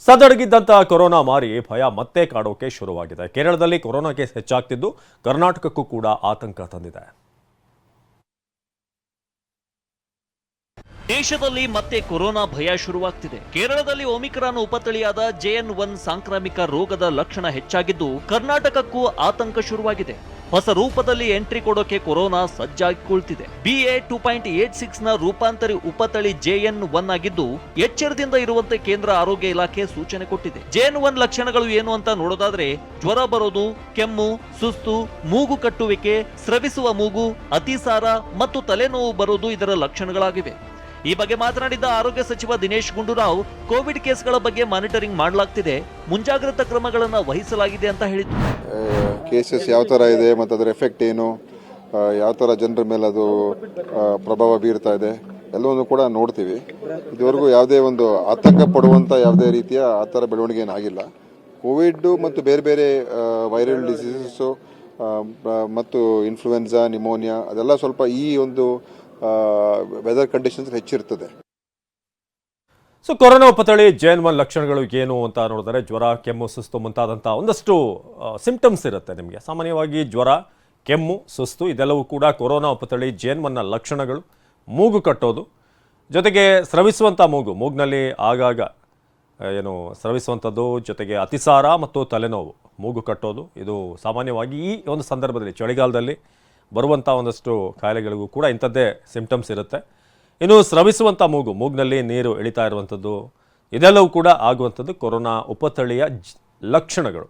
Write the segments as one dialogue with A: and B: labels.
A: ಸದಡಗಿದ್ದಂತಹ corona ಮಾರಿ ಭಯ ಮತ್ತೆ ಕಾಡೋಕೆ ಶುರುವಾಗಿದೆ. ಕೇರಳದಲ್ಲಿ ಕೊರೋನಾ ಕೇಸ್ ಹೆಚ್ಚಾಗ್ತಿದ್ದು ಕರ್ನಾಟಕಕ್ಕೂ ಕೂಡ ಆತಂಕ ತಂದಿದೆ.
B: ದೇಶದಲ್ಲಿ ಮತ್ತೆ ಕೊರೋನಾ ಭಯ ಶುರುವಾಗ್ತಿದೆ. ಕೇರಳದಲ್ಲಿ ಒಮಿಕ್ರಾನ್ ಉಪತಳಿಯಾದ JN1 ಸಾಂಕ್ರಾಮಿಕ ರೋಗದ ಲಕ್ಷಣ ಹೆಚ್ಚಾಗಿದ್ದು ಕರ್ನಾಟಕಕ್ಕೂ ಆತಂಕ ಶುರುವಾಗಿದೆ. ಹೊಸ ರೂಪದಲ್ಲಿ ಎಂಟ್ರಿ ಕೊಡೋಕೆ ಕೊರೋನಾ ಸಜ್ಜಾಗಿ ಕುಳಿತಿದೆ. BA.2.86 ನ ರೂಪಾಂತರಿ ಉಪತಳಿ JN1 ಆಗಿದ್ದು ಎಚ್ಚರದಿಂದ ಇರುವಂತೆ ಕೇಂದ್ರ ಆರೋಗ್ಯ ಇಲಾಖೆ ಸೂಚನೆ ಕೊಟ್ಟಿದೆ. JN1 ಲಕ್ಷಣಗಳು ಏನು ಅಂತ ನೋಡೋದಾದ್ರೆ ಜ್ವರ ಬರೋದು, ಕೆಮ್ಮು, ಸುಸ್ತು, ಮೂಗು ಕಟ್ಟುವಿಕೆ, ಸ್ರವಿಸುವ ಮೂಗು, ಅತಿಸಾರ ಮತ್ತು ತಲೆನೋವು ಬರೋದು ಇದರ ಲಕ್ಷಣಗಳಾಗಿವೆ. ಈ ಬಗ್ಗೆ ಮಾತನಾಡಿದ ಆರೋಗ್ಯ ಸಚಿವ ದಿನೇಶ್ ಗುಂಡೂರಾವ್, ಕೋವಿಡ್ ಕೇಸ್ಗಳ ಬಗ್ಗೆ ಮಾನಿಟರಿಂಗ್ ಮಾಡಲಾಗ್ತಿದೆ, ಮುಂಜಾಗ್ರತಾ ಕ್ರಮಗಳನ್ನು ವಹಿಸಲಾಗಿದೆ ಅಂತ ಹೇಳಿದ್ರು.
C: ಕೇಸಸ್ ಯಾವ ಥರ ಇದೆ ಮತ್ತು ಅದರ ಎಫೆಕ್ಟ್ ಏನು, ಯಾವ ಥರ ಜನರ ಮೇಲೆ ಅದು ಪ್ರಭಾವ ಬೀರ್ತಾ ಇದೆ ಎಲ್ಲವನ್ನು ಕೂಡ ನೋಡ್ತೀವಿ. ಇದುವರೆಗೂ ಯಾವುದೇ ಒಂದು ಆತಂಕ ಪಡುವಂಥ ಯಾವುದೇ ರೀತಿಯ ಆ ಥರ ಬೆಳವಣಿಗೆ ಏನಾಗಿಲ್ಲ. ಕೋವಿಡ್ ಮತ್ತು ಬೇರೆ ಬೇರೆ ವೈರಲ್ ಡಿಸೀಸಸ್ಸು ಮತ್ತು ಇನ್ಫ್ಲೂಯೆನ್ಸಾ, ನಿಮೋನಿಯಾ ಅದೆಲ್ಲ ಸ್ವಲ್ಪ ಈ ಒಂದು ವೆದರ್ ಕಂಡೀಷನ್ಸ್ ಹೆಚ್ಚಿರ್ತದೆ.
A: ಸೊ ಕೊರೋನಾ ಉಪತಳಿ JN1 ಲಕ್ಷಣಗಳು ಏನು ಅಂತ ನೋಡಿದರೆ ಜ್ವರ, ಕೆಮ್ಮು, ಸುಸ್ತು ಮುಂತಾದಂಥ ಒಂದಷ್ಟು ಸಿಂಪ್ಟಮ್ಸ್ ಇರುತ್ತೆ. ನಿಮಗೆ ಸಾಮಾನ್ಯವಾಗಿ ಜ್ವರ, ಕೆಮ್ಮು, ಸುಸ್ತು ಇದೆಲ್ಲವೂ ಕೂಡ ಕೊರೋನಾ ಉಪತಳಿ JN1ನ ಲಕ್ಷಣಗಳು. ಮೂಗು ಕಟ್ಟೋದು, ಜೊತೆಗೆ ಸ್ರವಿಸುವಂಥ ಮೂಗಿನಲ್ಲಿ ಆಗಾಗ ಸ್ರವಿಸುವಂಥದ್ದು, ಜೊತೆಗೆ ಅತಿಸಾರ ಮತ್ತು ತಲೆನೋವು, ಮೂಗು ಕಟ್ಟೋದು ಇದು ಸಾಮಾನ್ಯವಾಗಿ ಈ ಒಂದು ಸಂದರ್ಭದಲ್ಲಿ ಚಳಿಗಾಲದಲ್ಲಿ ಬರುವಂಥ ಒಂದಷ್ಟು ಕಾಯಿಲೆಗಳಿಗೂ ಕೂಡ ಇಂಥದ್ದೇ ಸಿಂಪ್ಟಮ್ಸ್ ಇರುತ್ತೆ. ಇನ್ನು ಸ್ರವಿಸುವಂಥ ಮೂಗಿನಲ್ಲಿ ನೀರು ಇಳಿತಾ ಇರುವಂಥದ್ದು ಇದೆಲ್ಲವೂ ಕೂಡ ಆಗುವಂಥದ್ದು ಕೊರೋನಾ ಉಪತಳಿಯ ಲಕ್ಷಣಗಳು.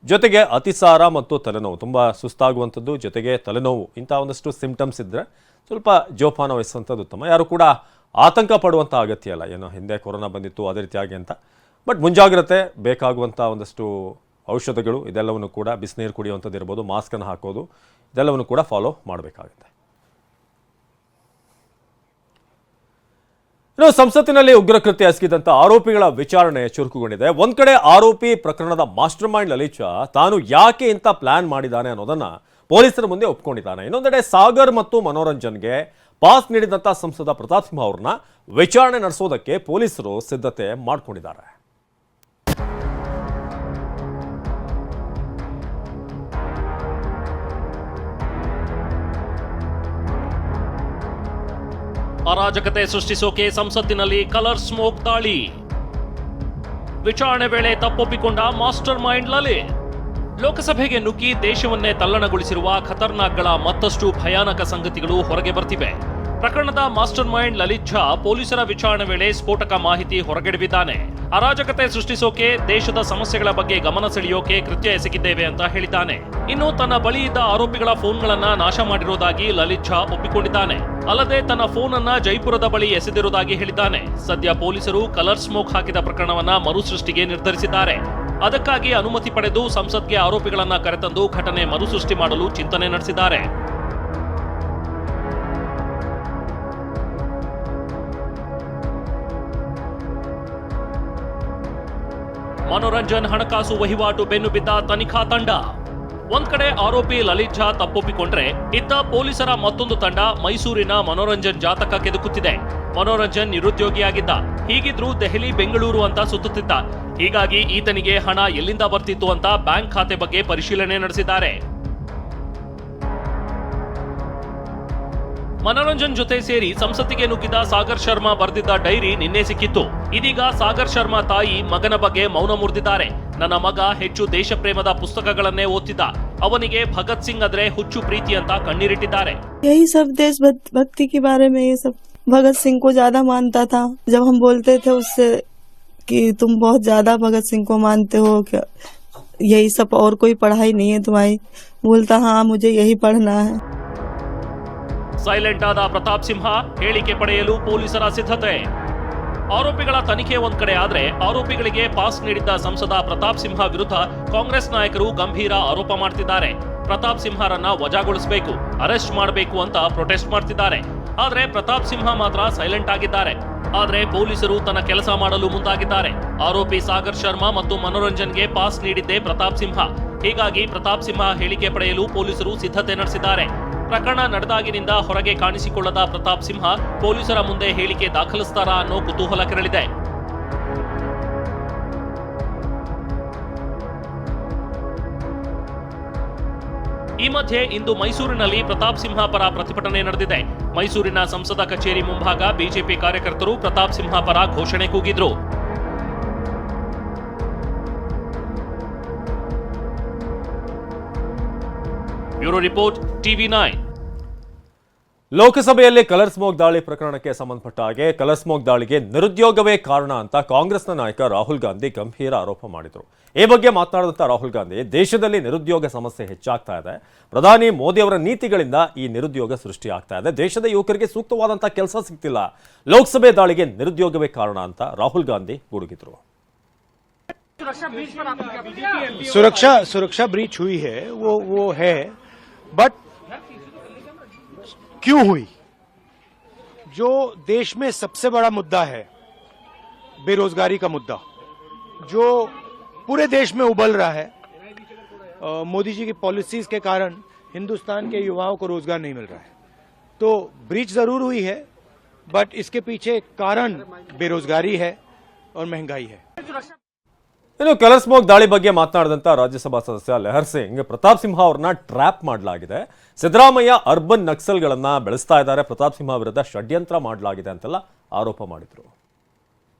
A: ಜೊತೆಗೆ ಅತಿಸಾರ ಮತ್ತು ತಲೆನೋವು, ತುಂಬ ಸುಸ್ತಾಗುವಂಥದ್ದು, ಜೊತೆಗೆ ತಲೆನೋವು, ಇಂಥ ಒಂದಷ್ಟು ಸಿಂಪ್ಟಮ್ಸ್ ಇದ್ದರೆ ಸ್ವಲ್ಪ ಜೋಪಾನ ವಹಿಸುವಂಥದ್ದು ಉತ್ತಮ. ಯಾರು ಕೂಡ ಆತಂಕ ಪಡುವಂಥ ಅಗತ್ಯ ಇಲ್ಲ, ಏನೋ ಹಿಂದೆ ಕೊರೋನಾ ಬಂದಿತ್ತು ಅದೇ ರೀತಿಯಾಗಿ ಅಂತ. ಬಟ್ ಮುಂಜಾಗ್ರತೆ ಬೇಕಾಗುವಂಥ ಒಂದಷ್ಟು ಔಷಧಗಳು ಇದೆಲ್ಲವನ್ನು ಕೂಡ, ಬಿಸಿನೀರು ಕುಡಿಯುವಂಥದ್ದು ಇರ್ಬೋದು, ಮಾಸ್ಕನ್ನು ಹಾಕೋದು ಇದೆಲ್ಲವನ್ನು ಕೂಡ ಫಾಲೋ ಮಾಡಬೇಕಾಗುತ್ತೆ. ಇನ್ನು ಸಂಸತ್ತಿನಲ್ಲಿ ಉಗ್ರ ಕೃತ್ಯ ಎಸಗಿದಂಥ ಆರೋಪಿಗಳ ವಿಚಾರಣೆ ಚುರುಕುಗೊಂಡಿದೆ. ಒಂದ್ ಕಡೆ ಆರೋಪಿ ಪ್ರಕರಣದ ಮಾಸ್ಟರ್ ಮೈಂಡ್ ಲಲಿತ್ ತಾನು ಯಾಕೆ ಇಂಥ ಪ್ಲಾನ್ ಮಾಡಿದ್ದಾನೆ ಅನ್ನೋದನ್ನ ಪೊಲೀಸರ ಮುಂದೆ ಒಪ್ಕೊಂಡಿದ್ದಾನೆ. ಇನ್ನೊಂದೆಡೆ ಸಾಗರ್ ಮತ್ತು ಮನೋರಂಜನ್ಗೆ ಪಾಸ್ ನೀಡಿದಂಥ ಸಂಸದ ಪ್ರತಾಪ್ ಸಿಂಹ ಅವ್ರನ್ನ ವಿಚಾರಣೆ ನಡೆಸೋದಕ್ಕೆ ಪೊಲೀಸರು ಸಿದ್ಧತೆ ಮಾಡಿಕೊಂಡಿದ್ದಾರೆ.
D: ಅರಾಜಕತೆ ಸೃಷ್ಟಿಸೋಕೆ ಸಂಸತ್ತಿನಲ್ಲಿ ಕಲರ್ ಸ್ಮೋಕ್ ದಾಳಿ. ವಿಚಾರಣೆ ವೇಳೆ ತಪ್ಪೊಪ್ಪಿಕೊಂಡ ಮಾಸ್ಟರ್ ಮೈಂಡ್ ಲಲಿತ್. ಲೋಕಸಭೆಗೆ ನುಗ್ಗಿ ದೇಶವನ್ನೇ ತಲ್ಲಣಗೊಳಿಸಿರುವ ಖತರ್ನಾಕ್ಗಳ ಮತ್ತಷ್ಟು ಭಯಾನಕ ಸಂಗತಿಗಳು ಹೊರಗೆ ಬರ್ತಿವೆ. ಪ್ರಕರಣದ ಮಾಸ್ಟರ್ ಮೈಂಡ್ ಲಲಿತ್ ಝಾ ಪೊಲೀಸರ ವಿಚಾರಣೆ ವೇಳೆ ಸ್ಫೋಟಕ ಮಾಹಿತಿ ಹೊರಗೆಡವಿದ್ದಾನೆ. ಅರಾಜಕತೆ ಸೃಷ್ಟಿಸೋಕೆ, ದೇಶದ ಸಮಸ್ಯೆಗಳ ಬಗ್ಗೆ ಗಮನ ಸೆಳೆಯೋಕೆ ಕೃತ್ಯ ಎಸಗಿದ್ದೇವೆ ಅಂತ ಹೇಳಿದ್ದಾನೆ. ಇನ್ನು ತನ್ನ ಬಳಿ ಇದ್ದ ಆರೋಪಿಗಳ ಫೋನ್ಗಳನ್ನ ನಾಶ ಮಾಡಿರುವುದಾಗಿ ಲಲಿತ್ ಝಾ ಒಪ್ಪಿಕೊಂಡಿದ್ದಾನೆ. ಅಲ್ಲದೆ ತನ್ನ ಫೋನ್ ಅನ್ನ ಜೈಪುರದ ಬಳಿ ಎಸೆದಿರುವುದಾಗಿ ಹೇಳಿದ್ದಾನೆ. ಸದ್ಯ ಪೊಲೀಸರು ಕಲರ್ ಸ್ಮೋಕ್ ಹಾಕಿದ ಪ್ರಕರಣವನ್ನ ಮರುಸೃಷ್ಟಿಗೆ ನಿರ್ಧರಿಸಿದ್ದಾರೆ. ಅದಕ್ಕಾಗಿ ಅನುಮತಿ ಪಡೆದು ಸಂಸತ್ಗೆ ಆರೋಪಿಗಳನ್ನ ಕರೆತಂದು ಘಟನೆ ಮರುಸೃಷ್ಟಿ ಮಾಡಲು ಚಿಂತನೆ ನಡೆಸಿದ್ದಾರೆ. ಮನೋರಂಜನ್ ಹಣಕಾಸು ವಹಿವಾಟು ಬೆನ್ನು ಬಿದ್ದ ತನಿಖಾ ತಂಡ. ಒಂದ್ ಕಡೆ ಆರೋಪಿ ಲಲಿತ್ ಝಾ ತಪ್ಪೊಪ್ಪಿಕೊಂಡ್ರೆ, ಇತ್ತ ಪೊಲೀಸರ ಮತ್ತೊಂದು ತಂಡ ಮೈಸೂರಿನ ಮನೋರಂಜನ್ ಜಾತಕ ಕೆದಕುತ್ತಿದೆ. ಮನೋರಂಜನ್ ನಿರುದ್ಯೋಗಿಯಾಗಿದ್ದ, ಹೀಗಿದ್ರೂ ದೆಹಲಿ, ಬೆಂಗಳೂರು ಅಂತ ಸುತ್ತುತ್ತಿದ್ದ. ಹೀಗಾಗಿ ಈತನಿಗೆ ಹಣ ಎಲ್ಲಿಂದ ಬರ್ತಿತ್ತು ಅಂತ ಬ್ಯಾಂಕ್ ಖಾತೆ ಬಗ್ಗೆ ಪರಿಶೀಲನೆ ನಡೆಸಿದ್ದಾರೆ. ಮನೋರಂಜನ್ ಜೊತೆ ಸೇರಿ ಸಂಸತ್ತಿಗೆ ನುಗ್ಗಿದ ಸಾಗರ್ ಶರ್ಮಾ ಬರೆದಿದ್ದ ಡೈರಿ ನಿನ್ನೆ ಸಿಕ್ಕಿತ್ತು. ಇದೀಗ ಸಾಗರ್ ಶರ್ಮಾ ತಾಯಿ ಮಗನ ಬಗ್ಗೆ ಮೌನ ಮುರಿದಿದ್ದಾರೆ. ನನ್ನ ಮಗ ಹೆಚ್ಚು ದೇಶ ಪ್ರೇಮದ ಪುಸ್ತಕಗಳನ್ನೇ ಓದ್ತಿದ್ದ, ಅವನಿಗೆ ಭಗತ್ ಸಿಂಗ್ ಅಂದ್ರೆ ಹುಚ್ಚು ಪ್ರೀತಿ ಅಂತ ಕಣ್ಣೀರಿಟ್ಟಿದ್ದಾರೆ.
E: यही सब देशभक्ति के बारे में ये सब भगत सिंह को ज्यादा मानता था. जब हम बोलते थे उससे कि तुम बहुत ज्यादा भगत सिंह को मानते हो, क्या यही सब और कोई पढ़ाई नहीं है तुम्हारी? बोलता हाँ मुझे यही पढ़ना है.
D: ಸೈಲೆಂಟ್ ಆದ ಪ್ರತಾಪ್ ಸಿಂಹ ಹೇಳಿಕೆ ಪಡೆಯಲು ಪೊಲೀಸರ ಸಿದ್ಧತೆ. ಆರೋಪಿಗಳ ತನಿಖೆ ಒಂದ್ ಕಡೆ ಆದ್ರೆ, ಆರೋಪಿಗಳಿಗೆ ಪಾಸ್ ನೀಡಿದ್ದ ಸಂಸದ ಪ್ರತಾಪ್ ಸಿಂಹ ವಿರುದ್ಧ ಕಾಂಗ್ರೆಸ್ ನಾಯಕರು ಗಂಭೀರ ಆರೋಪ ಮಾಡ್ತಿದ್ದಾರೆ. ಪ್ರತಾಪ್ ಸಿಂಹರನ್ನ ವಜಾಗೊಳಿಸಬೇಕು, ಅರೆಸ್ಟ್ ಮಾಡಬೇಕು ಅಂತ ಪ್ರೊಟೆಸ್ಟ್ ಮಾಡ್ತಿದ್ದಾರೆ. ಆದ್ರೆ ಪ್ರತಾಪ್ ಸಿಂಹ ಮಾತ್ರ ಸೈಲೆಂಟ್ ಆಗಿದ್ದಾರೆ. ಆದ್ರೆ ಪೊಲೀಸರು ತನ್ನ ಕೆಲಸ ಮಾಡಲು ಮುಂದಾಗಿದ್ದಾರೆ. ಆರೋಪಿ ಸಾಗರ್ ಶರ್ಮಾ ಮತ್ತು ಮನೋರಂಜನ್ಗೆ ಪಾಸ್ ನೀಡಿದ್ದೇ ಪ್ರತಾಪ್ ಸಿಂಹ. ಹೀಗಾಗಿ ಪ್ರತಾಪ್ ಸಿಂಹ ಹೇಳಿಕೆ ಪಡೆಯಲು ಪೊಲೀಸರು ಸಿದ್ಧತೆ ನಡೆಸಿದ್ದಾರೆ. ಪ್ರಕರಣ ನಡೆದಾಗಿನಿಂದ ಹೊರಗೆ ಕಾಣಿಸಿಕೊಳ್ಳದ ಪ್ರತಾಪ್ ಸಿಂಹ ಪೊಲೀಸರ ಮುಂದೆ ಹೇಳಿಕೆ ದಾಖಲಿಸುತ್ತಾರಾ ಅನ್ನೋ ಕುತೂಹಲ ಕೆರಳಿದೆ. ಈ ಮಧ್ಯೆ ಇಂದು ಮೈಸೂರಿನಲ್ಲಿ ಪ್ರತಾಪ್ ಸಿಂಹ ಪರ ಪ್ರತಿಭಟನೆ ನಡೆದಿದೆ. ಮೈಸೂರಿನ ಸಂಸದ ಕಚೇರಿ ಮುಂಭಾಗ ಬಿಜೆಪಿ ಕಾರ್ಯಕರ್ತರು ಪ್ರತಾಪ್ ಸಿಂಹ ಪರ ಘೋಷಣೆ ಕೂಗಿದ್ರು. Bureau report TV9.
A: ಲೋಕಸಭೆಯಲ್ಲಿ ಕಲರ್ ಸ್ಮೋಕ್ ದಾಳಿ ಪ್ರಕರಣಕ್ಕೆ ಸಂಬಂಧಪಟ್ಟ ಹಾಗೆ ಕಲರ್ ಸ್ಮೋಕ್ ದಾಳಿಗೆ ನಿರುದ್ಯೋಗವೇ ಕಾರಣ ಅಂತ ಕಾಂಗ್ರೆಸ್ನ ನಾಯಕ ರಾಹುಲ್ ಗಾಂಧಿ ಗಂಭೀರ ಆರೋಪ ಮಾಡಿದರು. ಈ ಬಗ್ಗೆ ಮಾತನಾಡಿದಂಥ ರಾಹುಲ್ ಗಾಂಧಿ, ದೇಶದಲ್ಲಿ ನಿರುದ್ಯೋಗ ಸಮಸ್ಯೆ ಹೆಚ್ಚಾಗ್ತಾ ಇದೆ. ಪ್ರಧಾನಿ ಮೋದಿ ಅವರ ನೀತಿಗಳಿಂದ ಈ ನಿರುದ್ಯೋಗ ಸೃಷ್ಟಿಯಾಗ್ತಾ ಇದೆ. ದೇಶದ ಯುವಕರಿಗೆ ಸೂಕ್ತವಾದಂಥ ಕೆಲಸ ಸಿಗ್ತಿಲ್ಲ. ಲೋಕಸಭೆ ದಾಳಿಗೆ ನಿರುದ್ಯೋಗವೇ ಕಾರಣ ಅಂತ ರಾಹುಲ್ ಗಾಂಧಿ ಗುಡುಗಿದ್ರು.
F: सुरक्षा ब्रीच हुई है, वो है, बट क्यों हुई? जो देश में सबसे बड़ा मुद्दा है, बेरोजगारी का मुद्दा, जो पूरे देश में उबल रहा है, मोदी जी की पॉलिसीज के कारण हिंदुस्तान के युवाओं को रोजगार नहीं मिल रहा है. तो ब्रीच जरूर हुई है, बट इसके पीछे कारण बेरोजगारी है और महंगाई है.
A: ಇನ್ನು ಕಲರ್ ಸ್ಮೋಕ್ ದಾಳಿ ಬಗ್ಗೆ ಮಾತನಾಡಿದಂಥ ರಾಜ್ಯಸಭಾ ಸದಸ್ಯ ಲೆಹರ್ ಸಿಂಗ್, ಪ್ರತಾಪ್ ಸಿಂಹ ಅವ್ರನ್ನ ಟ್ರ್ಯಾಪ್ ಮಾಡಲಾಗಿದೆ, ಸಿದ್ದರಾಮಯ್ಯ ಅರ್ಬನ್ ನಕ್ಸಲ್ಗಳನ್ನ ಬೆಳೆಸ್ತಾ ಇದ್ದಾರೆ, ಪ್ರತಾಪ್ ಸಿಂಹ ವಿರುದ್ಧ ಷಡ್ಯಂತ್ರ ಮಾಡಲಾಗಿದೆ ಅಂತೆಲ್ಲ ಆರೋಪ ಮಾಡಿದ್ರು.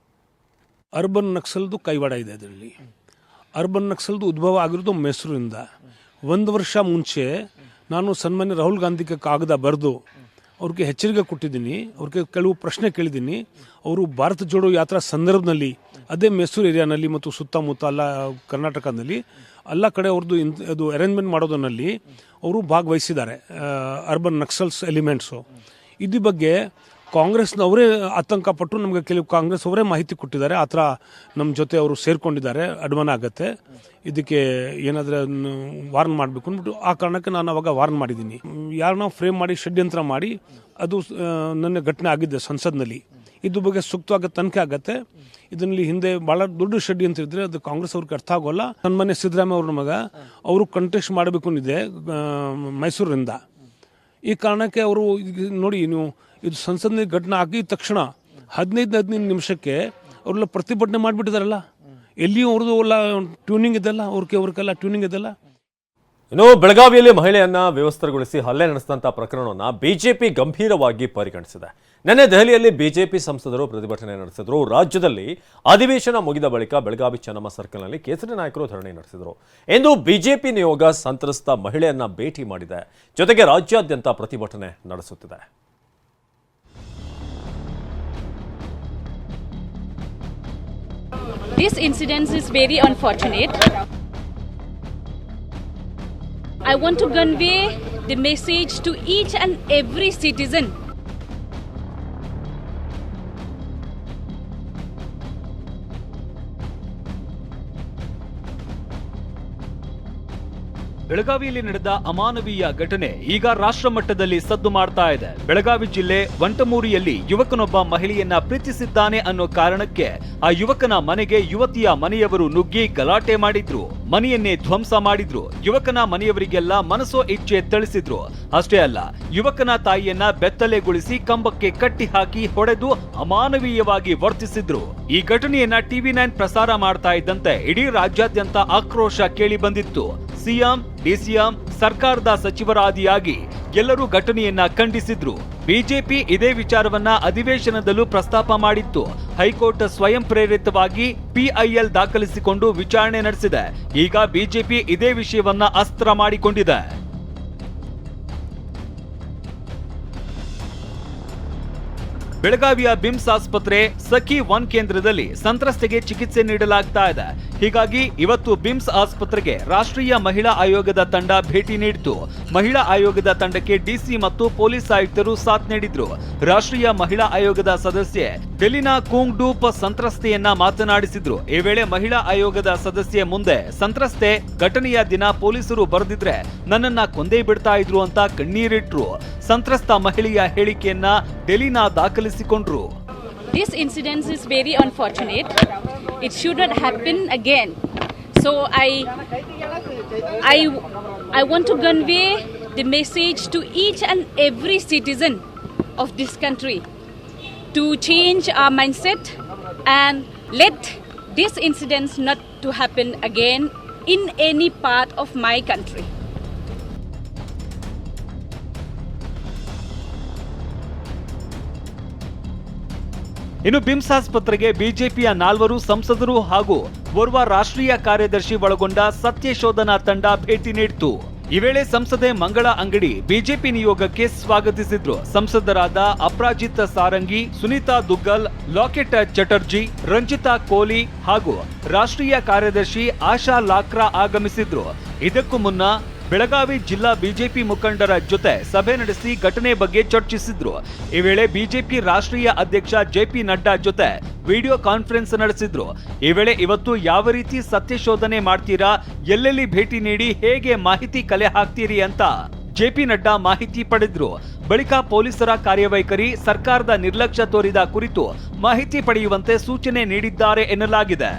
G: ಅರ್ಬನ್ ನಕ್ಸಲ್ದು ಕೈವಾಡ ಇದೆ ಅದರಲ್ಲಿ. ಅರ್ಬನ್ ನಕ್ಸಲ್ದು ಉದ್ಭವ ಆಗಿರೋದು ಮೈಸೂರಿನಿಂದ. 1 ವರ್ಷ ಮುಂಚೆ ನಾನು ಸನ್ಮಾನ್ಯ ರಾಹುಲ್ ಗಾಂಧಿಗೆ ಕಾಗದ ಬರೆದು ಅವ್ರಿಗೆ ಎಚ್ಚರಿಕೆ ಕೊಟ್ಟಿದ್ದೀನಿ, ಅವ್ರಿಗೆ ಕೆಲವು ಪ್ರಶ್ನೆ ಕೇಳಿದ್ದೀನಿ. ಅವರು ಭಾರತ ಜೋಡೋ ಯಾತ್ರಾ ಸಂದರ್ಭದಲ್ಲಿ ಅದೇ ಮೈಸೂರು ಏರಿಯಾನಲ್ಲಿ ಮತ್ತು ಸುತ್ತಮುತ್ತ ಎಲ್ಲ ಕರ್ನಾಟಕದಲ್ಲಿ ಎಲ್ಲ ಕಡೆ ಅವ್ರದ್ದು ಅದು ಅರೇಂಜ್ಮೆಂಟ್ ಮಾಡೋದರಲ್ಲಿ ಅವರು ಭಾಗವಹಿಸಿದ್ದಾರೆ, ಅರ್ಬನ್ ನಕ್ಸಲ್ಸ್ ಎಲಿಮೆಂಟ್ಸು. ಇದ್ರ ಬಗ್ಗೆ ಕಾಂಗ್ರೆಸ್ನವರೇ ಆತಂಕಪಟ್ಟು ನಮಗೆ ಕೆಲವು ಕಾಂಗ್ರೆಸ್ ಅವರೇ ಮಾಹಿತಿ ಕೊಟ್ಟಿದ್ದಾರೆ. ಆ ಥರ ನಮ್ಮ ಜೊತೆ ಅವರು ಸೇರ್ಕೊಂಡಿದ್ದಾರೆ, ಅನುಮಾನ ಆಗುತ್ತೆ, ಇದಕ್ಕೆ ಏನಾದರೂ ವಾರ್ನ್ ಮಾಡಬೇಕು ಅಂದ್ಬಿಟ್ಟು ಆ ಕಾರಣಕ್ಕೆ ನಾನು ಅವಾಗ ವಾರ್ನ್ ಮಾಡಿದ್ದೀನಿ. ಯಾರನ್ನ ಫ್ರೇಮ್ ಮಾಡಿ ಷಡ್ಯಂತ್ರ ಮಾಡಿ ಅದು ನನ್ನ ಘಟನೆ ಆಗಿದ್ದೆ ಸಂಸತ್ನಲ್ಲಿ. ಇದ್ರ ಬಗ್ಗೆ ಸೂಕ್ತವಾಗಿ ತನಿಖೆ ಆಗುತ್ತೆ. ಇದರಲ್ಲಿ ಹಿಂದೆ ಭಾಳ ದೊಡ್ಡ ಷಡ್ಯಂತ್ರ ಇದ್ದರೆ ಅದು ಕಾಂಗ್ರೆಸ್ ಅವ್ರಿಗೆ ಅರ್ಥ ಆಗೋಲ್ಲ. ಸನ್ಮಾನ್ಯ ಸಿದ್ದರಾಮಯ್ಯ ಅವ್ರ ಮಗ ಅವರು ಕಂಟೆಸ್ಟ್ ಮಾಡಬೇಕು ಅಂದಿದೆ ಮೈಸೂರಿನಿಂದ. ಈ ಕಾರಣಕ್ಕೆ ಅವರು ನೋಡಿ, ನೀವು ಇದು ಸಂಸತ್ನಲ್ಲಿ ಘಟನೆ ಆಗಿದ ತಕ್ಷಣ 15 ನಿಮಿಷಕ್ಕೆ ಅವರೆಲ್ಲ ಪ್ರತಿಭಟನೆ ಮಾಡಿಬಿಟ್ಟಿದಾರಲ್ಲ. ಎಲ್ಲಿಯೂ ಅವ್ರದ್ದು ಎಲ್ಲ ಟ್ಯೂನಿಂಗ್ ಇದೆಲ್ಲ, ಅವ್ರಿಗೆಲ್ಲ ಟ್ಯೂನಿಂಗ್ ಇದೆಲ್ಲ.
A: ಇನ್ನು ಬೆಳಗಾವಿಯಲ್ಲಿ ಮಹಿಳೆಯನ್ನ ವ್ಯವಸ್ಥೆಗೊಳಿಸಿ ಹಲ್ಲೆ ನಡೆಸಿದಂಥ ಪ್ರಕರಣವನ್ನು ಬಿಜೆಪಿ ಗಂಭೀರವಾಗಿ ಪರಿಗಣಿಸಿದೆ. ನಿನ್ನೆ ದೆಹಲಿಯಲ್ಲಿ ಬಿಜೆಪಿ ಸಂಸದರು ಪ್ರತಿಭಟನೆ ನಡೆಸಿದರು. ರಾಜ್ಯದಲ್ಲಿ ಅಧಿವೇಶನ ಮುಗಿದ ಬಳಿಕ ಬೆಳಗಾವಿ ಚೆನ್ನಮ್ಮ ಸರ್ಕಲ್ನಲ್ಲಿ ಕೇಸರಿ ನಾಯಕರು ಧರಣಿ ನಡೆಸಿದರು. ಇಂದು ಬಿಜೆಪಿ ನಿಯೋಗ ಸಂತ್ರಸ್ತ ಮಹಿಳೆಯನ್ನ ಭೇಟಿ ಮಾಡಿದೆ, ಜೊತೆಗೆ ರಾಜ್ಯಾದ್ಯಂತ ಪ್ರತಿಭಟನೆ ನಡೆಸುತ್ತಿದೆ.
H: This incident is very unfortunate. I want to convey the message to each and every citizen.
B: ಬೆಳಗಾವಿಯಲ್ಲಿ ನಡೆದ ಅಮಾನವೀಯ ಘಟನೆ ಈಗ ರಾಷ್ಟ್ರ ಮಟ್ಟದಲ್ಲಿ ಸದ್ದು ಮಾಡ್ತಾ ಇದೆ. ಬೆಳಗಾವಿ ಜಿಲ್ಲೆ ವಂಟಮೂರಿಯಲ್ಲಿ ಯುವಕನೊಬ್ಬ ಮಹಿಳೆಯನ್ನ ಪ್ರೀತಿಸಿದ್ದಾನೆ ಅನ್ನೋ ಕಾರಣಕ್ಕೆ ಆ ಯುವಕನ ಮನೆಗೆ ಯುವತಿಯ ಮನೆಯವರು ನುಗ್ಗಿ ಗಲಾಟೆ ಮಾಡಿದ್ರು, ಮನೆಯನ್ನೇ ಧ್ವಂಸ ಮಾಡಿದ್ರು. ಯುವಕನ ಮನೆಯವರಿಗೆಲ್ಲ ಮನಸೋ ಇಚ್ಛೆ ತಿಳಿಸಿದ್ರು. ಅಷ್ಟೇ ಅಲ್ಲ, ಯುವಕನ ತಾಯಿಯನ್ನ ಬೆತ್ತಲೆಗೊಳಿಸಿ ಕಂಬಕ್ಕೆ ಕಟ್ಟಿ ಹಾಕಿ ಹೊಡೆದು ಅಮಾನವೀಯವಾಗಿ ವರ್ತಿಸಿದ್ರು. ಈ ಘಟನೆಯನ್ನ TV9 ಪ್ರಸಾರ ಮಾಡ್ತಾ ಇದ್ದಂತೆ ಇಡೀ ರಾಜ್ಯಾದ್ಯಂತ ಆಕ್ರೋಶ ಕೇಳಿ ಬಂದಿತ್ತು. ಸಿಎಂ, ಡಿಸಿಎಂ, ಸರ್ಕಾರದ ಸಚಿವರಾದಿಯಾಗಿ ಎಲ್ಲರೂ ಘಟನೆಯನ್ನ ಖಂಡಿಸಿದ್ರು. ಬಿಜೆಪಿ ಇದೇ ವಿಚಾರವನ್ನ ಅಧಿವೇಶನದಲ್ಲೂ ಪ್ರಸ್ತಾಪ ಮಾಡಿತ್ತು. ಹೈಕೋರ್ಟ್ ಸ್ವಯಂ ಪ್ರೇರಿತವಾಗಿ PIL ದಾಖಲಿಸಿಕೊಂಡು ವಿಚಾರಣೆ ನಡೆಸಿದೆ. ಈಗ ಬಿಜೆಪಿ ಇದೇ ವಿಷಯವನ್ನ ಅಸ್ತ್ರ ಮಾಡಿಕೊಂಡಿದೆ. ಬೆಳಗಾವಿಯ ಬಿಮ್ಸ್ ಆಸ್ಪತ್ರೆ ಸಖಿ 1 ಕೇಂದ್ರದಲ್ಲಿ ಸಂತ್ರಸ್ತೆಗೆ ಚಿಕಿತ್ಸೆ ನೀಡಲಾಗ್ತಾ ಇದೆ. ಹೀಗಾಗಿ ಇವತ್ತು ಬಿಮ್ಸ್ ಆಸ್ಪತ್ರೆಗೆ ರಾಷ್ಟ್ರೀಯ ಮಹಿಳಾ ಆಯೋಗದ ತಂಡ ಭೇಟಿ ನೀಡಿತು. ಮಹಿಳಾ ಆಯೋಗದ ತಂಡಕ್ಕೆ ಡಿಸಿ ಮತ್ತು ಪೊಲೀಸ್ ಆಯುಕ್ತರು ಸಾಥ್ ನೀಡಿದ್ರು. ರಾಷ್ಟ್ರೀಯ ಮಹಿಳಾ ಆಯೋಗದ ಸದಸ್ಯೆ ಡೆಲಿನಾ ಕೂಂಗ್ಡೂಪ್ ಸಂತ್ರಸ್ತೆಯನ್ನ ಮಾತನಾಡಿಸಿದ್ರು. ಈ ವೇಳೆ ಮಹಿಳಾ ಆಯೋಗದ ಸದಸ್ಯೆ ಮುಂದೆ ಸಂತ್ರಸ್ತೆ ಘಟನೆಯ ದಿನ ಪೊಲೀಸರು ಬರೆದಿದ್ರೆ ನನ್ನನ್ನ ಕೊಂದೇ ಬಿಡ್ತಾ ಇದ್ರು ಅಂತ ಕಣ್ಣೀರಿಟ್ರು. ಸಂತ್ರಸ್ತ ಮಹಿಳೆಯ ಹೇಳಿಕೆಯನ್ನ ಡೆಲಿನಾ ದಾಖಲಿಸಿಕೊಂಡ್ರು.
H: This incident is very unfortunate. It should not happen again. So I want to convey the message to each and every citizen of this country to change our mindset and let this incident not to happen again in any part of my country.
B: ಇನ್ನು BIMS ಆಸ್ಪತ್ರೆಗೆ ಬಿಜೆಪಿಯ 4 ಸಂಸದರು ಹಾಗೂ ಓರ್ವ ರಾಷ್ಟ್ರೀಯ ಕಾರ್ಯದರ್ಶಿ ಒಳಗೊಂಡ ಸತ್ಯಶೋಧನಾ ತಂಡ ಭೇಟಿ ನೀಡಿತು. ಈ ವೇಳೆ ಸಂಸದೆ ಮಂಗಳಾ ಅಂಗಡಿ ಬಿಜೆಪಿ ನಿಯೋಗಕ್ಕೆ ಸ್ವಾಗತಿಸಿದ್ರು. ಸಂಸದರಾದ ಅಪರಾಜಿತ್ ಸಾರಂಗಿ, ಸುನೀತಾ ದುಗ್ಗಲ್, ಲಾಕೆಟ್ ಚಟರ್ಜಿ, ರಂಜಿತಾ ಕೋಲಿ ಹಾಗೂ ರಾಷ್ಟ್ರೀಯ ಕಾರ್ಯದರ್ಶಿ ಆಶಾ ಲಾಕ್ರಾ ಆಗಮಿಸಿದ್ರು. ಇದಕ್ಕೂ ಮುನ್ನ ಬೆಳಗಾವಿ ಜಿಲ್ಲಾ ಬಿಜೆಪಿ ಮುಖಂಡರ ಜೊತೆ ಸಭೆ ನಡೆಸಿ ಘಟನೆ ಬಗ್ಗೆ ಚರ್ಚಿಸಿದ್ರು. ಈ ವೇಳೆ ಬಿಜೆಪಿ ರಾಷ್ಟ್ರೀಯ ಅಧ್ಯಕ್ಷ ಜೆಪಿ ನಡ್ಡಾ ಜೊತೆ ವಿಡಿಯೋ ಕಾನ್ಫರೆನ್ಸ್ ನಡೆಸಿದ್ರು. ಈ ವೇಳೆ ಇವತ್ತು ಯಾವ ರೀತಿ ಸತ್ಯಶೋಧನೆ ಮಾಡ್ತೀರಾ, ಎಲ್ಲೆಲ್ಲಿ ಭೇಟಿ ನೀಡಿ ಹೇಗೆ ಮಾಹಿತಿ ಕಲೆ ಹಾಕ್ತೀರಿ ಅಂತ ಜೆಪಿ ನಡ್ಡಾ ಮಾಹಿತಿ ಪಡೆದ್ರು. ಬಳಿಕ ಪೊಲೀಸರ ಕಾರ್ಯವೈಖರಿ, ಸರ್ಕಾರದ ನಿರ್ಲಕ್ಷ್ಯ ತೋರಿದ ಕುರಿತು ಮಾಹಿತಿ ಪಡೆಯುವಂತೆ ಸೂಚನೆ ನೀಡಿದ್ದಾರೆ ಎನ್ನಲಾಗಿದೆ.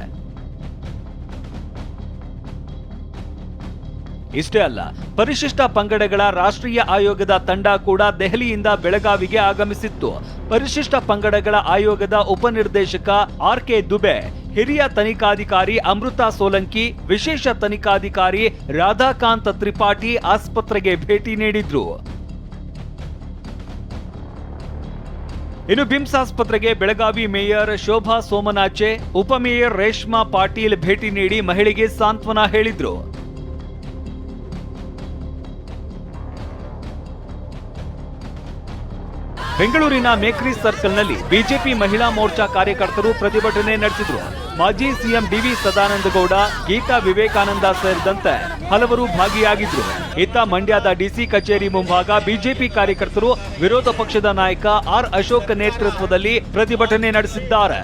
B: ಇಷ್ಟೇ ಅಲ್ಲ, ಪರಿಶಿಷ್ಟ ಪಂಗಡಗಳ ರಾಷ್ಟ್ರೀಯ ಆಯೋಗದ ತಂಡ ಕೂಡ ದೆಹಲಿಯಿಂದ ಬೆಳಗಾವಿಗೆ ಆಗಮಿಸಿತ್ತು. ಪರಿಶಿಷ್ಟ ಪಂಗಡಗಳ ಆಯೋಗದ ಉಪನಿರ್ದೇಶಕ ಆರ್.ಕೆ. ದುಬೆ, ಹಿರಿಯ ತನಿಖಾಧಿಕಾರಿ ಅಮೃತಾ ಸೋಲಂಕಿ, ವಿಶೇಷ ತನಿಖಾಧಿಕಾರಿ ರಾಧಾಕಾಂತ್ ತ್ರಿಪಾಠಿ ಆಸ್ಪತ್ರೆಗೆ ಭೇಟಿ ನೀಡಿದ್ರು. ಇನ್ನು ಬಿಮ್ಸ್ ಆಸ್ಪತ್ರೆಗೆ ಬೆಳಗಾವಿ ಮೇಯರ್ ಶೋಭಾ ಸೋಮನಾಚೆ, ಉಪಮೇಯರ್ ರೇಷ್ಮಾ ಪಾಟೀಲ್ ಭೇಟಿ ನೀಡಿ ಮಹಿಳೆಗೆ ಸಾಂತ್ವನ ಹೇಳಿದ್ರು. ಬೆಂಗಳೂರಿನ ಮೇಕ್ರಿ ಸರ್ಕಲ್ನಲ್ಲಿ ಬಿಜೆಪಿ ಮಹಿಳಾ ಮೋರ್ಚಾ ಕಾರ್ಯಕರ್ತರು ಪ್ರತಿಭಟನೆ ನಡೆಸಿದ್ರು. ಮಾಜಿ ಸಿಎಂ ಡಿವಿ ಸದಾನಂದ ಗೌಡ, ಗೀತಾ ವಿವೇಕಾನಂದ ಸೇರಿದಂತೆ ಹಲವರು ಭಾಗಿಯಾಗಿದ್ರು. ಇತ್ತ ಮಂಡ್ಯದ ಡಿಸಿ ಕಚೇರಿ ಮುಂಭಾಗ ಬಿಜೆಪಿ ಕಾರ್ಯಕರ್ತರು ವಿರೋಧ ಪಕ್ಷದ ನಾಯಕ ಆರ್ ಅಶೋಕ್ ನೇತೃತ್ವದಲ್ಲಿ ಪ್ರತಿಭಟನೆ ನಡೆಸಿದ್ದಾರೆ.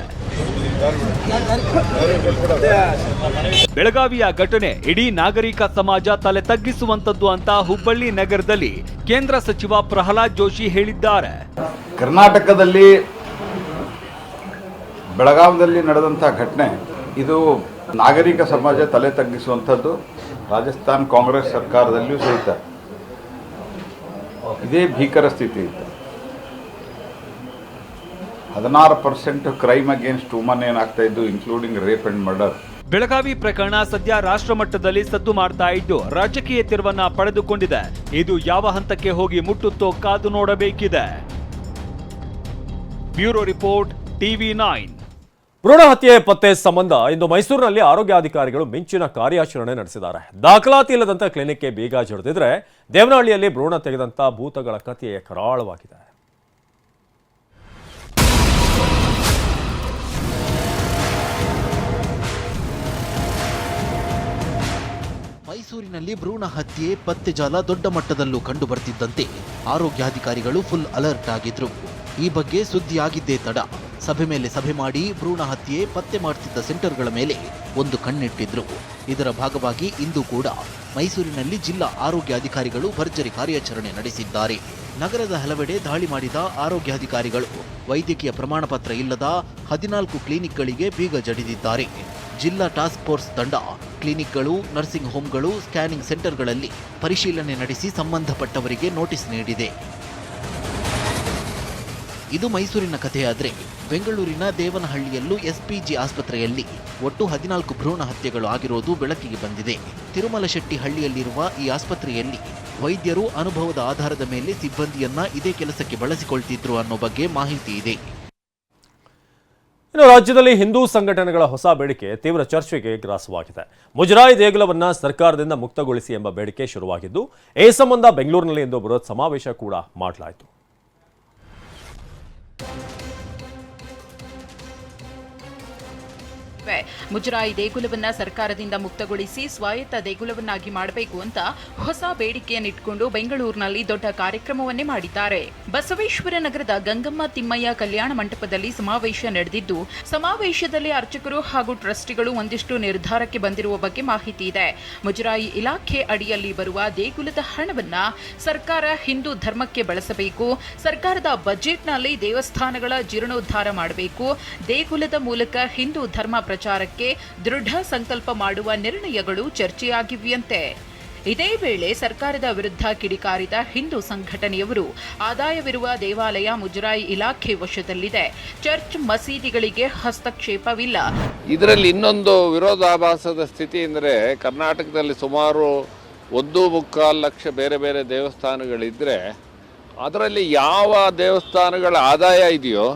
B: ಬೆಳಗಾವಿಯ ಘಟನೆ ಇಡೀ ನಾಗರಿಕ ಸಮಾಜ ತಲೆ ತಗ್ಗಿಸುವಂತದ್ದು ಅಂತ ಹುಬ್ಬಳ್ಳಿ ನಗರದಲ್ಲಿ ಕೇಂದ್ರ ಸಚಿವ ಪ್ರಹ್ಲಾದ್ ಜೋಶಿ ಹೇಳಿದ್ದಾರೆ.
I: ಕರ್ನಾಟಕದಲ್ಲಿ ಬೆಳಗಾವಿಯಲ್ಲಿ ನಡೆದಂಥ ಘಟನೆ ಇದು ನಾಗರಿಕ ಸಮಾಜ ತಲೆ ತಗ್ಗಿಸುವಂಥದ್ದು. ರಾಜಸ್ಥಾನ್ ಕಾಂಗ್ರೆಸ್ ಸರ್ಕಾರದಲ್ಲಿಯೂ ಸಹಿತ ಇದೇ ಭೀಕರ ಸ್ಥಿತಿ ಇತ್ತು. 16% ಕ್ರೈಮ್ ಅಗೇನ್ಸ್ಟ್ ವುಮನ್ ಏನಾಗ್ತಾ ಇದ್ದು, including rape and murder.
B: Belagavi ಪ್ರಕರಣ ಸದ್ಯ ರಾಷ್ಟ್ರ ಮಟ್ಟದಲ್ಲಿ ಸದ್ದು ಮಾಡ್ತಾ ಇದ್ದು ರಾಜಕೀಯ ತಿರುವನ್ನ ಪಡೆದುಕೊಂಡಿದೆ. ಇದು ಯಾವ ಹಂತಕ್ಕೆ ಹೋಗಿ ಮುಟ್ಟುತ್ತೋ ಕಾದು ನೋಡಬೇಕಿದೆ. Bureau report, TV9.
A: ಭ್ರೂಣ ಹತ್ಯೆ ಪತ್ತೆ ಸಂಬಂಧ ಇಂದು ಮೈಸೂರಿನಲ್ಲಿ ಆರೋಗ್ಯಾಧಿಕಾರಿಗಳು ಮಿಂಚಿನ ಕಾರ್ಯಾಚರಣೆ ನಡೆಸಿದ್ದಾರೆ. ದಾಖಲಾತಿ ಇಲ್ಲದಂತ ಕ್ಲಿನಿಕ್ಗೆ ಬೀಗ ಜಡಿದಿದ್ರೆ ದೇವನಹಳ್ಳಿಯಲ್ಲಿ ಭ್ರೂಣ ತೆಗೆದಂತ ಭೂತಗಳ ಕಥೆಯೇ ಕರಾಳವಾಗಿದೆ.
J: ಮೈಸೂರಿನಲ್ಲಿ ಭ್ರೂಣ ಹತ್ಯೆ ಪತ್ತೆ ಜಾಲ ದೊಡ್ಡ ಮಟ್ಟದಲ್ಲೂ ಕಂಡು ಬರ್ತಿದ್ದಂತೆ ಆರೋಗ್ಯಾಧಿಕಾರಿಗಳು ಫುಲ್ ಅಲರ್ಟ್ ಆಗಿದ್ರು. ಈ ಬಗ್ಗೆ ಸುದ್ದಿಯಾಗಿದ್ದೇ ತಡ ಸಭೆ ಮೇಲೆ ಸಭೆ ಮಾಡಿ ಭ್ರೂಣ ಹತ್ಯೆ ಪತ್ತೆ ಮಾಡ್ತಿದ್ದ ಸೆಂಟರ್ಗಳ ಮೇಲೆ ಒಂದು ಕಣ್ಣಿಟ್ಟಿದ್ರು. ಇದರ ಭಾಗವಾಗಿ ಇಂದು ಕೂಡ ಮೈಸೂರಿನಲ್ಲಿ ಜಿಲ್ಲಾ ಆರೋಗ್ಯಾಧಿಕಾರಿಗಳು ಭರ್ಜರಿ ಕಾರ್ಯಾಚರಣೆ ನಡೆಸಿದ್ದಾರೆ. ನಗರದ ಹಲವೆಡೆ ದಾಳಿ ಮಾಡಿದ ಆರೋಗ್ಯಾಧಿಕಾರಿಗಳು ವೈದ್ಯಕೀಯ ಪ್ರಮಾಣ ಪತ್ರ ಇಲ್ಲದ 14 ಕ್ಲಿನಿಕ್ಗಳಿಗೆ ಬೀಗ ಜಡಿದಿದ್ದಾರೆ. ಜಿಲ್ಲಾ ಟಾಸ್ಕ್ ಫೋರ್ಸ್ ತಂಡ ಕ್ಲಿನಿಕ್ಗಳು, ನರ್ಸಿಂಗ್ ಹೋಮ್ಗಳು, ಸ್ಕ್ಯಾನಿಂಗ್ ಸೆಂಟರ್ಗಳಲ್ಲಿ ಪರಿಶೀಲನೆ ನಡೆಸಿ ಸಂಬಂಧಪಟ್ಟವರಿಗೆ ನೋಟಿಸ್ ನೀಡಿದೆ. ಇದು ಮೈಸೂರಿನ ಕಥೆಯಾದರೆ ಬೆಂಗಳೂರಿನ ದೇವನಹಳ್ಳಿಯಲ್ಲೂ ಎಸ್ಪಿಜಿ ಆಸ್ಪತ್ರೆಯಲ್ಲಿ ಒಟ್ಟು 14 ಭ್ರೂಣ ಹತ್ಯೆಗಳು ಆಗಿರೋದು ಬೆಳಕಿಗೆ ಬಂದಿದೆ. ತಿರುಮಲಶೆಟ್ಟಿ ಹಳ್ಳಿಯಲ್ಲಿರುವ ಈ ಆಸ್ಪತ್ರೆಯಲ್ಲಿ ವೈದ್ಯರು ಅನುಭವದ ಆಧಾರದ ಮೇಲೆ ಸಿಬ್ಬಂದಿಯನ್ನ ಇದೇ ಕೆಲಸಕ್ಕೆ ಬಳಸಿಕೊಳ್ತಿದ್ರು ಅನ್ನೋ ಬಗ್ಗೆ ಮಾಹಿತಿ ಇದೆ.
A: ಇನ್ನು ರಾಜ್ಯದಲ್ಲಿ ಹಿಂದೂ ಸಂಘಟನೆಗಳ ಹೊಸ ಬೇಡಿಕೆ ತೀವ್ರ ಚರ್ಚೆಗೆ ಗ್ರಾಸವಾಗಿದೆ. ಮುಜರಾಯಿ ದೇಗುಲವನ್ನ ಸರ್ಕಾರದಿಂದ ಮುಕ್ತಗೊಳಿಸಿ ಎಂಬ ಬೇಡಿಕೆ ಶುರುವಾಗಿದ್ದು, ಈ ಸಂಬಂಧ ಬೆಂಗಳೂರಿನಲ್ಲಿ ಇಂದು ಬೃಹತ್ ಸಮಾವೇಶ ಕೂಡ ಮಾಡಲಾಯಿತು.
K: ಮುಜರಾಯಿ ದೇಗುಲವನ್ನ ಸರ್ಕಾರದಿಂದ ಮುಕ್ತಗೊಳಿಸಿ ಸ್ವಾಯತ್ತ ದೇಗುಲವನ್ನಾಗಿ ಮಾಡಬೇಕು ಅಂತ ಹೊಸ ಬೇಡಿಕೆಯನ್ನಿಟ್ಟುಕೊಂಡು ಬೆಂಗಳೂರಿನಲ್ಲಿ ದೊಡ್ಡ ಕಾರ್ಯಕ್ರಮವನ್ನೇ ಮಾಡಿದ್ದಾರೆ. ಬಸವೇಶ್ವರ ನಗರದ ಗಂಗಮ್ಮ ತಿಮ್ಮಯ್ಯ ಕಲ್ಯಾಣ ಮಂಟಪದಲ್ಲಿ ಸಮಾವೇಶ ನಡೆದಿದ್ದು, ಸಮಾವೇಶದಲ್ಲಿ ಅರ್ಚಕರು ಹಾಗೂ ಟ್ರಸ್ಟಿಗಳು ಒಂದಿಷ್ಟು ನಿರ್ಧಾರಕ್ಕೆ ಬಂದಿರುವ ಬಗ್ಗೆ ಮಾಹಿತಿ ಇದೆ. ಮುಜರಾಯಿ ಇಲಾಖೆ ಅಡಿಯಲ್ಲಿ ಬರುವ ದೇಗುಲದ ಹಣವನ್ನ ಸರ್ಕಾರ ಹಿಂದೂ ಧರ್ಮಕ್ಕೆ ಬಳಸಬೇಕು, ಸರ್ಕಾರದ ಬಜೆಟ್ನಲ್ಲಿ ದೇವಸ್ಥಾನಗಳ ಜೀರ್ಣೋದ್ಧಾರ ಮಾಡಬೇಕು, ದೇಗುಲದ ಮೂಲಕ ಹಿಂದೂ ಧರ್ಮ ಪ್ರಚಾರಕ್ಕೆ ದೃಢ ಸಂಕಲ್ಪ ಮಾಡುವ ನಿರ್ಣಯಗಳು ಚರ್ಚೆಯಾಗಿವೆಯಂತೆ. ಇದೇ ವೇಳೆ ಸರ್ಕಾರದ ವಿರುದ್ಧ ಕಿಡಿಕಾರಿದ ಹಿಂದೂ ಸಂಘಟನೆಯವರು ಆದಾಯವಿರುವ ದೇವಾಲಯ ಮುಜರಾಯಿ ಇಲಾಖೆ ವಶದಲ್ಲಿದೆ, ಚರ್ಚ್ ಮಸೀದಿಗಳಿಗೆ ಹಸ್ತಕ್ಷೇಪವಿಲ್ಲ.
L: ಇದರಲ್ಲಿ ಇನ್ನೊಂದು ವಿರೋಧಾಭಾಸದ ಸ್ಥಿತಿ ಅಂದರೆ, ಕರ್ನಾಟಕದಲ್ಲಿ ಸುಮಾರು 1.25 ಲಕ್ಷ ಬೇರೆ ಬೇರೆ ದೇವಸ್ಥಾನಗಳಿದ್ದರೆ ಅದರಲ್ಲಿ ಯಾವ ದೇವಸ್ಥಾನಗಳ ಆದಾಯ ಇದೆಯೋ